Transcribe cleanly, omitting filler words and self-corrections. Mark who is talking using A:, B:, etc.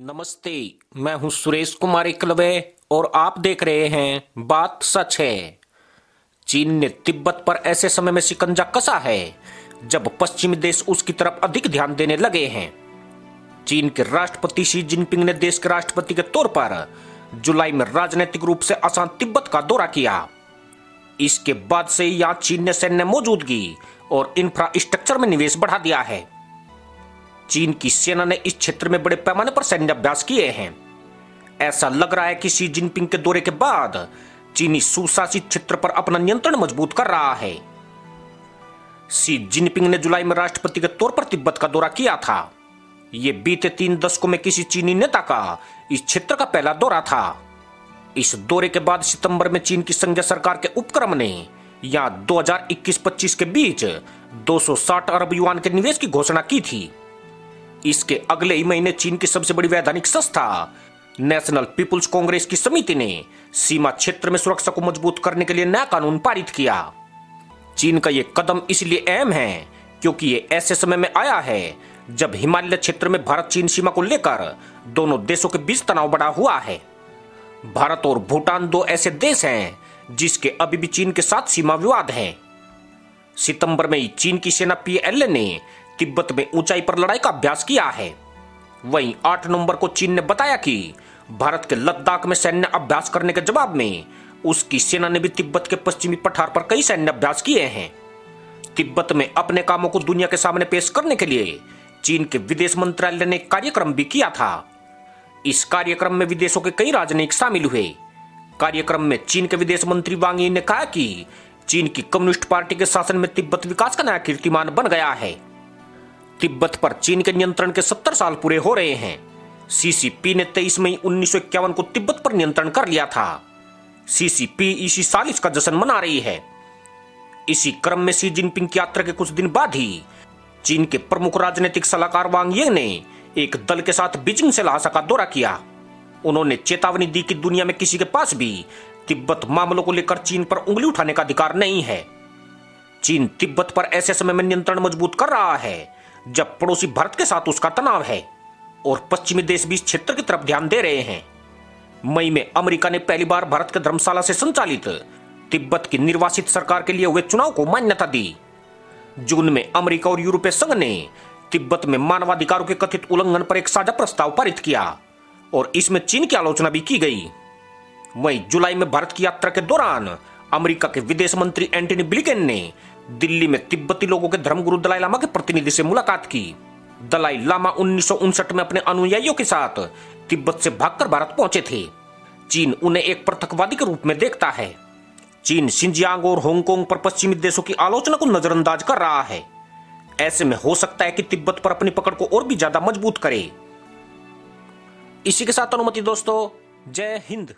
A: नमस्ते। मैं हूं सुरेश कुमार एकलवे और आप देख रहे हैं बात सच है। चीन ने तिब्बत पर ऐसे समय में शिकंजा कसा है जब पश्चिमी देश उसकी तरफ अधिक ध्यान देने लगे हैं। चीन के राष्ट्रपति शी जिनपिंग ने देश के राष्ट्रपति के तौर पर जुलाई में राजनीतिक रूप से आसान तिब्बत का दौरा किया। इसके बाद से यहां चीन ने सैन्य मौजूदगी और इंफ्रास्ट्रक्चर में निवेश बढ़ा दिया है। चीन की सेना ने इस क्षेत्र में बड़े पैमाने पर सैन्य अभ्यास किए हैं। ऐसा लग रहा है कि शी जिनपिंग के दौरे के बाद चीनी सुशासित क्षेत्र पर अपना नियंत्रण मजबूत कर रहा है। शी जिनपिंग ने जुलाई में राष्ट्रपति के तौर पर तिब्बत का दौरा किया था। यह बीते 3 दशकों में किसी चीनी नेता का इस क्षेत्र का पहला दौरा था। इस दौरे के बाद सितंबर में चीन की संघीय सरकार के उपक्रम ने यहां 2021-25 के बीच 260 अरब युआन के निवेश की घोषणा की थी। इसके अगले ही महीने चीन की सबसे बड़ी वैधानिक संस्था नेशनल पीपुल्स कांग्रेस की समिति ने सीमा क्षेत्र में सुरक्षा को मजबूत करने के लिए नया कानून पारित किया। चीन का यह कदम इसलिए अहम है क्योंकि यह ऐसे समय में आया है जब हिमालय क्षेत्र में भारत चीन सीमा को लेकर दोनों देशों के बीच तनाव बढ़ा हुआ है। भारत और भूटान 2 ऐसे देश हैं जिसके अभी भी चीन के साथ सीमा विवाद है। सितंबर में ही चीन की सेना PLA ने तिब्बत में ऊंचाई पर लड़ाई का अभ्यास किया है। वहीं 8 नवंबर को चीन ने बताया कि भारत के लद्दाख में सैन्य अभ्यास करने के जवाब में उसकी सेना ने भी तिब्बत के पश्चिमी पठार पर कई सैन्य अभ्यास किए हैं। तिब्बत में अपने कामों को दुनिया के सामने पेश करने के लिए चीन के विदेश मंत्रालय ने कार्यक्रम भी किया था। इस कार्यक्रम में विदेशों के कई राजनयिक शामिल हुए। कार्यक्रम में चीन के विदेश मंत्री वांग यी ने कहा कि चीन की कम्युनिस्ट पार्टी के शासन में तिब्बत विकास का नया कीर्तिमान बन गया है। तिब्बत पर चीन के नियंत्रण के 70 साल पूरे हो रहे हैं। CCP ने 23 मई 1951 को तिब्बत पर नियंत्रण कर लिया था। CCP इसी साल इसका जश्न मना रही है। इसी क्रम में शी जिनपिंग की यात्रा के कुछ दिन बाद ही चीन के प्रमुख राजनीतिक सलाहकार वांग यी ने एक दल के साथ बीजिंग से लहासा का दौरा किया। उन्होंने चेतावनी दी कि दुनिया में किसी के पास भी तिब्बत मामलों को लेकर चीन पर उंगली उठाने का अधिकार नहीं है। चीन तिब्बत पर ऐसे समय में नियंत्रण मजबूत कर रहा है जब पड़ोसी भारत के साथ उसका तनाव है और पश्चिमी देश भी इस क्षेत्र की तरफ ध्यान दे रहे हैं। मई में अमेरिका ने पहली बार भारत के धर्मशाला से संचालित तिब्बत की निर्वासित सरकार के लिए हुए चुनाव को मान्यता दी। जून में अमेरिका और यूरोपीय संघ ने तिब्बत में मानवाधिकारों के कथित उल्लंघन पर एक साझा प्रस्ताव पारित किया और इसमें चीन की आलोचना भी की गई। वहीं जुलाई में भारत की यात्रा के दौरान अमेरिका के विदेश मंत्री एंटनी ब्लिंकन ने दिल्ली में तिब्बती लोगों के धर्मगुरु दलाई लामा के प्रतिनिधि से मुलाकात की। दलाई लामा 1959 में अपने अनुयायियों के साथ तिब्बत से भागकर भारत पहुंचे थे। चीन उन्हें एक पृथकवादी के रूप में देखता है। चीन शिनजियांग और हांगकांग पर पश्चिमी देशों की आलोचना को नजरअंदाज कर रहा है। ऐसे में हो सकता है कि तिब्बत पर अपनी पकड़ को और भी ज्यादा मजबूत करे। इसी के साथ अनुमति दोस्तों, जय हिंद।